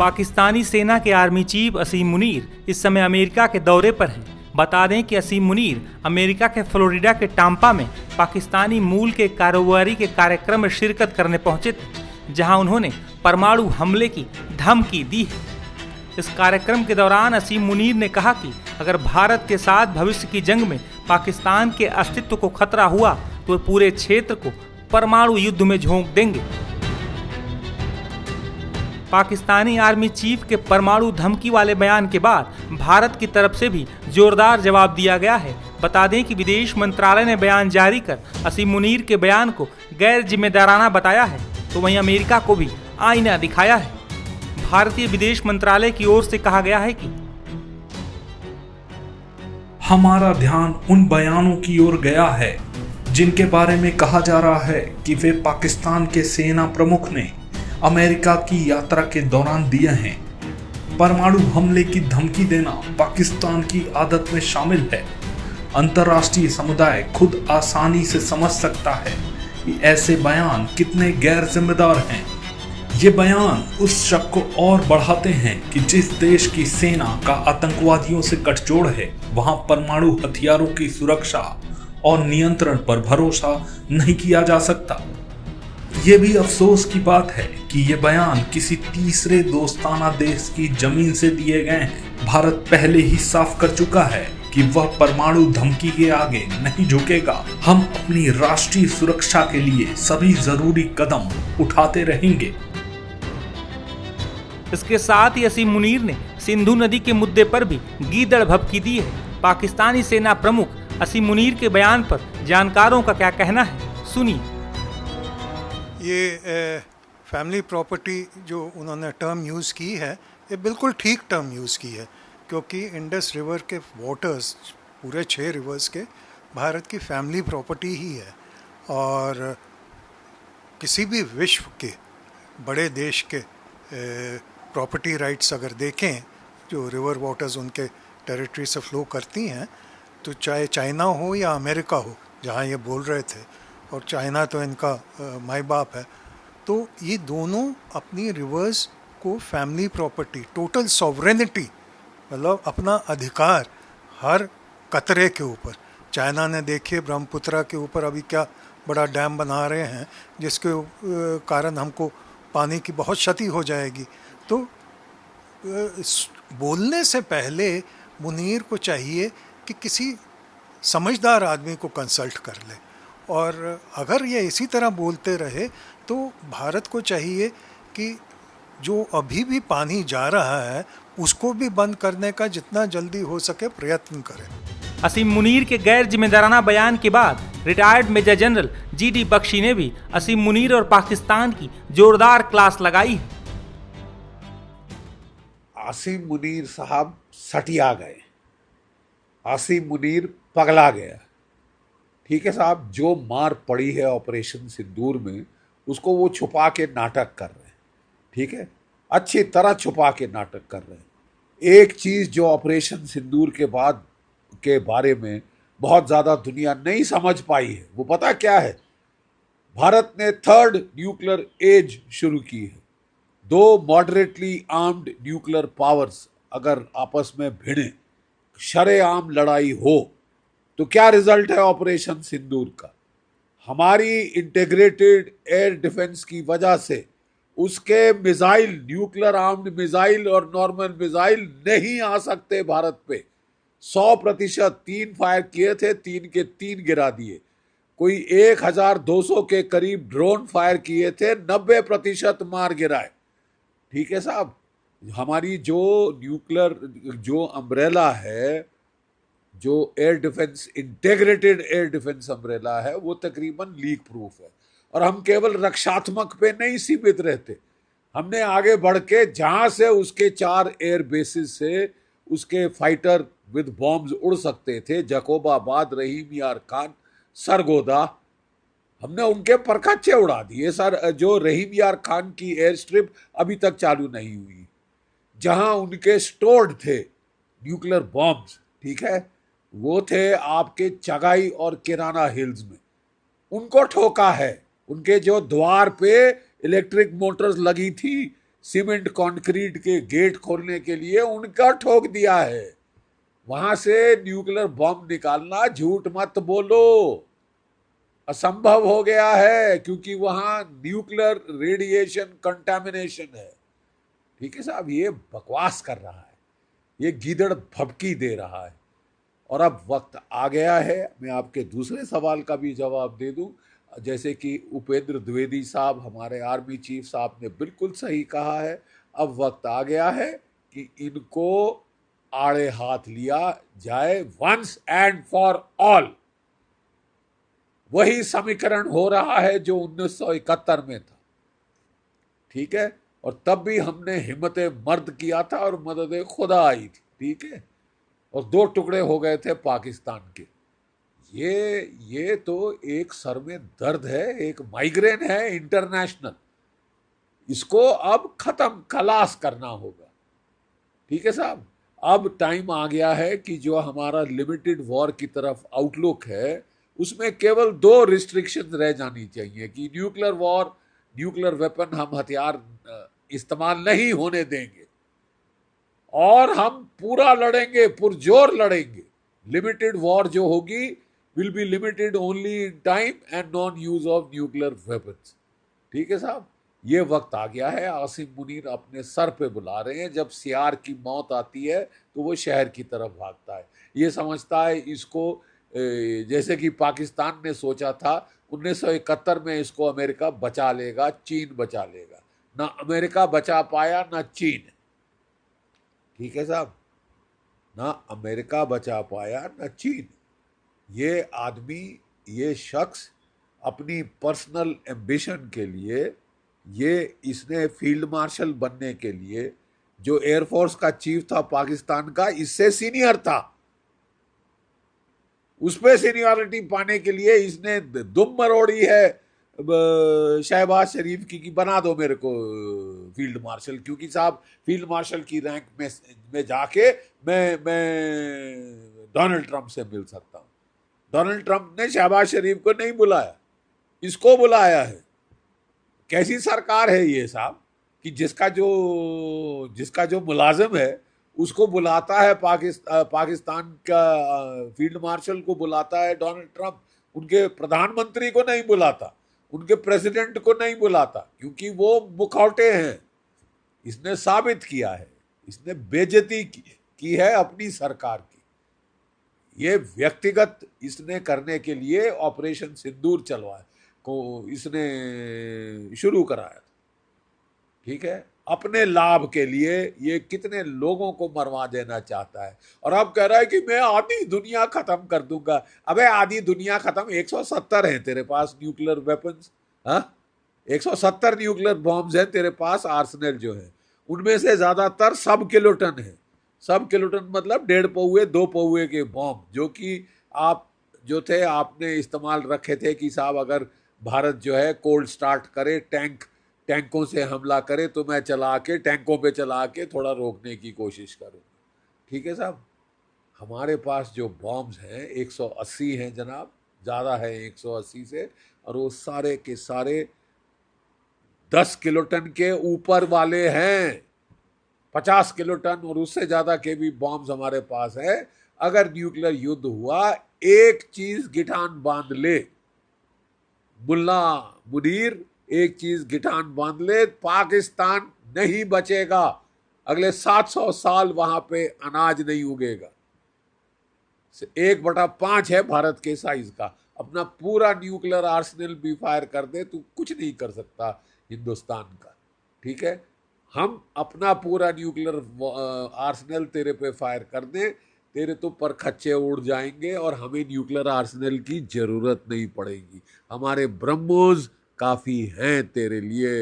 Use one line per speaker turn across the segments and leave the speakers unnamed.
पाकिस्तानी सेना के army chief असीम मुनीर इस समय अमेरिका के दौरे पर हैं। बता दें कि असीम मुनीर अमेरिका के फ्लोरिडा के टाम्पा में पाकिस्तानी मूल के कारोबारी के कार्यक्रम में शिरकत करने पहुंचे थे, जहां उन्होंने परमाणु हमले की धमकी दी है। इस कार्यक्रम के दौरान असीम मुनीर ने कहा कि अगर भारत के साथ भविष्य की जंग में पाकिस्तान के अस्तित्व को खतरा हुआ तो वे पूरे क्षेत्र को परमाणु युद्ध में झोंक देंगे। पाकिस्तानी आर्मी चीफ के परमाणु धमकी वाले बयान के बाद भारत की तरफ से भी जोरदार जवाब दिया गया है। बता दें कि विदेश मंत्रालय ने बयान जारी कर असीम मुनीर के बयान को गैर जिम्मेदाराना बताया है, तो वहीं अमेरिका को भी आईना दिखाया है। भारतीय विदेश मंत्रालय की ओर से कहा गया है कि
हमारा ध्यान उन बयानों की ओर गया है जिनके बारे में कहा जा रहा है कि वे पाकिस्तान के सेना प्रमुख ने अमेरिका की यात्रा के दौरान दिए हैं। परमाणु हमले की धमकी देना पाकिस्तान की आदत में शामिल है। अंतर्राष्ट्रीय समुदाय खुद आसानी से समझ सकता है कि ऐसे बयान कितने गैर जिम्मेदार हैं। ये बयान उस शक को और बढ़ाते हैं कि जिस देश की सेना का आतंकवादियों से गठजोड़ है, वहां परमाणु हथियारों की सुरक्षा और नियंत्रण पर भरोसा नहीं किया जा सकता। ये भी अफसोस की बात है कि ये बयान किसी तीसरे दोस्ताना देश की जमीन से दिए गए हैं। भारत पहले ही साफ कर चुका है कि वह परमाणु धमकी के आगे नहीं झुकेगा। हम अपनी राष्ट्रीय सुरक्षा के लिए सभी जरूरी कदम उठाते रहेंगे।
इसके साथ ही असीम मुनीर ने सिंधु नदी के मुद्दे पर भी गीदड़ भभकी दी है। पाकिस्तानी सेना प्रमुख असीम मुनीर के बयान पर जानकारों का क्या कहना है, सुनिए।
ये फैमिली प्रॉपर्टी जो उन्होंने टर्म यूज़ की है, ये बिल्कुल ठीक टर्म यूज़ की है, क्योंकि इंडस रिवर के वाटर्स पूरे 6 रिवर्स के भारत की फैमिली प्रॉपर्टी ही है। और किसी भी विश्व के बड़े देश के प्रॉपर्टी राइट्स अगर देखें, जो रिवर वाटर्स उनके टेरिटरी से फ्लो करती हैं, तो चाहे चाइना हो या अमेरिका हो, जहाँ ये बोल रहे थे, और चाइना तो इनका माई बाप है, तो ये दोनों अपनी रिवर्स को फैमिली प्रॉपर्टी, टोटल सॉवरेनिटी, मतलब अपना अधिकार हर कतरे के ऊपर। चाइना ने देखिए ब्रह्मपुत्रा के ऊपर अभी क्या बड़ा डैम बना रहे हैं, जिसके कारण हमको पानी की बहुत क्षति हो जाएगी। तो बोलने से पहले मुनीर को चाहिए कि किसी समझदार आदमी को कंसल्ट कर ले, और अगर ये इसी तरह बोलते रहे तो भारत को चाहिए कि जो अभी भी पानी जा रहा है उसको भी बंद करने का जितना जल्दी हो सके प्रयत्न करें।
असीम मुनीर के गैर जिम्मेदाराना बयान के बाद retired major general GD Bakshi ने भी असीम मुनीर और पाकिस्तान की जोरदार क्लास लगाई है।
असीम मुनीर साहब सटिया गए, असीम मुनीर पगला गया। ठीक है साहब, जो मार पड़ी है ऑपरेशन सिंदूर में, उसको वो छुपा के नाटक कर रहे हैं। ठीक है, अच्छी तरह छुपा के नाटक कर रहे हैं। एक चीज़ जो ऑपरेशन सिंदूर के बाद के बारे में बहुत ज़्यादा दुनिया नहीं समझ पाई है, वो पता क्या है? भारत ने 3rd न्यूक्लियर एज शुरू की है। 2 मॉडरेटली आर्म्ड न्यूक्लियर पावर्स अगर आपस में भिड़े, शरेआम लड़ाई हो, तो क्या रिजल्ट है ऑपरेशन सिंदूर का? हमारी इंटीग्रेटेड एयर डिफेंस की वजह से उसके मिसाइल, न्यूक्लियर आर्म्ड मिसाइल और नॉर्मल मिसाइल नहीं आ सकते भारत पे। 100% 3 फायर किए थे, 3 के 3 गिरा दिए। कोई 1200 के करीब ड्रोन फायर किए थे, 90% मार गिराए। ठीक है साहब, हमारी जो न्यूक्लियर जो अम्ब्रेला है, जो air defence, integrated air defence umbrella है, वो तकरीबन लीक प्रूफ है। और हम केवल रक्षात्मक पे नहीं सीमित रहते, हमने आगे बढ़ के जहां से उसके 4 एयर बेसिस से उसके फाइटर विद बॉम्ब्स उड़ सकते थे, जकोबाबाद, रहीम यार खान, सरगोदा, हमने उनके परखच्चे उड़ा दिए सर। जो रहीम यार खान की एयर स्ट्रिप अभी तक चालू नहीं हुई, जहां उनके स्टोर्ड थे न्यूक्लियर बॉम्ब्स, ठीक है, वो थे आपके चगाई और किराना हिल्स में, उनको ठोका है। उनके जो द्वार पे इलेक्ट्रिक मोटर्स लगी थी, सीमेंट कंक्रीट के गेट खोलने के लिए उनका ठोक दिया है। वहां से न्यूक्लियर बम निकालना, झूठ मत बोलो, असंभव हो गया है, क्योंकि वहां न्यूक्लियर रेडिएशन कंटामिनेशन है। ठीक है साहब, ये बकवास कर रहा है, ये गीदड़ भभकी दे रहा है। और अब वक्त आ गया है, मैं आपके दूसरे सवाल का भी जवाब दे दूं। जैसे कि उपेंद्र द्विवेदी साहब, हमारे आर्मी चीफ साहब ने बिल्कुल सही कहा है, अब वक्त आ गया है कि इनको आड़े हाथ लिया जाए, वंस एंड फॉर ऑल। वही समीकरण हो रहा है जो 1971 में था। ठीक है, और तब भी हमने हिम्मत मर्द किया था और मदद खुदा आई थी। ठीक है, और 2 टुकड़े हो गए थे पाकिस्तान के। ये तो एक सर में दर्द है, एक माइग्रेन है इंटरनेशनल। इसको अब खत्म खलास करना होगा। ठीक है साहब, अब टाइम आ गया है कि जो हमारा लिमिटेड वॉर की तरफ आउटलुक है, उसमें केवल 2 रिस्ट्रिक्शन रह जानी चाहिए कि न्यूक्लियर वॉर, न्यूक्लियर वेपन, हम हथियार इस्तेमाल नहीं होने देंगे और हम पूरा लड़ेंगे, पुरजोर लड़ेंगे। लिमिटेड वॉर जो होगी will be limited only in time and non use of nuclear weapons. ठीक है साहब, ये वक्त आ गया है। आसिम मुनीर अपने सर पे बुला रहे हैं। जब सियार की मौत आती है तो वो शहर की तरफ भागता है। ये समझता है इसको, जैसे कि पाकिस्तान ने सोचा था 1971 में इसको अमेरिका बचा लेगा, चीन बचा लेगा। ना अमेरिका बचा पाया, ना चीन। ठीक है साहब, ना अमेरिका बचा पाया, ना चीन। ये आदमी, ये शख्स अपनी पर्सनल एम्बिशन के लिए, इसने फील्ड मार्शल बनने के लिए, जो एयरफोर्स का चीफ था पाकिस्तान का, इससे सीनियर था, उस पर सीनियरिटी पाने के लिए इसने दुम मरोड़ी है शहबाज शरीफ की कि बना दो मेरे को फील्ड मार्शल, क्योंकि साहब फील्ड मार्शल की रैंक में जाके मैं डोनाल्ड ट्रंप से मिल सकता हूं। डोनाल्ड ट्रंप ने शहबाज शरीफ को नहीं बुलाया, इसको बुलाया है। कैसी सरकार है ये साहब कि जिसका जो मुलाजिम है उसको बुलाता है पाकिस्तान का फील्ड मार्शल को बुलाता है डोनाल्ड ट्रंप, उनके प्रधानमंत्री को नहीं बुलाता, उनके प्रेसिडेंट को नहीं बुलाता, क्योंकि वो मुखौटे हैं। इसने साबित किया है, इसने बेइज्जती की है अपनी सरकार की। ये व्यक्तिगत इसने करने के लिए ऑपरेशन सिंदूर चलवाया को इसने शुरू कराया था। ठीक है, अपने लाभ के लिए ये कितने लोगों को मरवा देना चाहता है। और अब कह रहा है कि मैं आधी दुनिया खत्म कर दूंगा। अबे आधी दुनिया खत्म, 170 हैं तेरे पास न्यूक्लियर वेपन्स। हाँ, 170 न्यूक्लियर बॉम्ब्स हैं तेरे पास, आर्सेनल जो है उनमें से ज्यादातर सब किलोटन है। सब किलोटन मतलब 1.5 पौए 2 पौए के बॉम्ब, जो कि आप जो थे आपने इस्तेमाल रखे थे कि साहब अगर भारत जो है कोल्ड स्टार्ट करे, टैंकों से हमला करे, तो मैं टैंकों पे चला के थोड़ा रोकने की कोशिश करूँ। ठीक है साहब, हमारे पास जो बॉम्ब्स हैं 180 हैं जनाब, ज़्यादा है 180 से, और वो सारे के सारे 10 किलोटन के ऊपर वाले हैं। 50 किलोटन और उससे ज़्यादा के भी बॉम्ब्स हमारे पास है। अगर न्यूक्लियर युद्ध हुआ, एक चीज़ गिठान बांध ले मुल्ला मुनीर, एक चीज गिठान बांध ले, पाकिस्तान नहीं बचेगा। अगले 700 साल वहां पे अनाज नहीं उगेगा। 1/5 है भारत के साइज का। अपना पूरा न्यूक्लियर आर्सेनल भी फायर कर दे, तू कुछ नहीं कर सकता हिंदुस्तान का। ठीक है, हम अपना पूरा न्यूक्लियर आर्सेनल तेरे पे फायर कर दे, तेरे तो परखच्चे उड़ जाएंगे और हमें न्यूक्लियर आर्सेनल की जरूरत नहीं पड़ेगी। हमारे ब्रह्मोस काफी हैं तेरे लिए।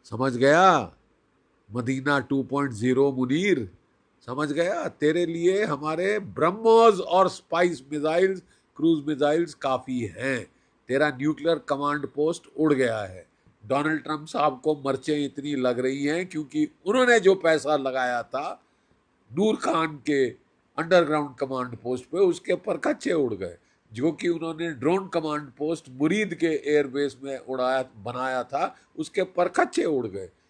समझ गया? मदीना 2.0 मुनीर, समझ गया? तेरे लिए हमारे ब्रह्मोस और स्पाइस मिसाइल्स, क्रूज मिसाइल्स काफी हैं। तेरा न्यूक्लियर कमांड पोस्ट उड़ गया है। डोनाल्ड ट्रंप साहब को मर्चें इतनी लग रही हैं क्योंकि उन्होंने जो पैसा लगाया था नूर खान के अंडरग्राउंड कमांड पोस्ट पे, उसके परखच्चे उड़ गए। जो कि उन्होंने ड्रोन कमांड पोस्ट मुरीद के एयरबेस में बनाया था, उसके परखच्चे उड़ गए।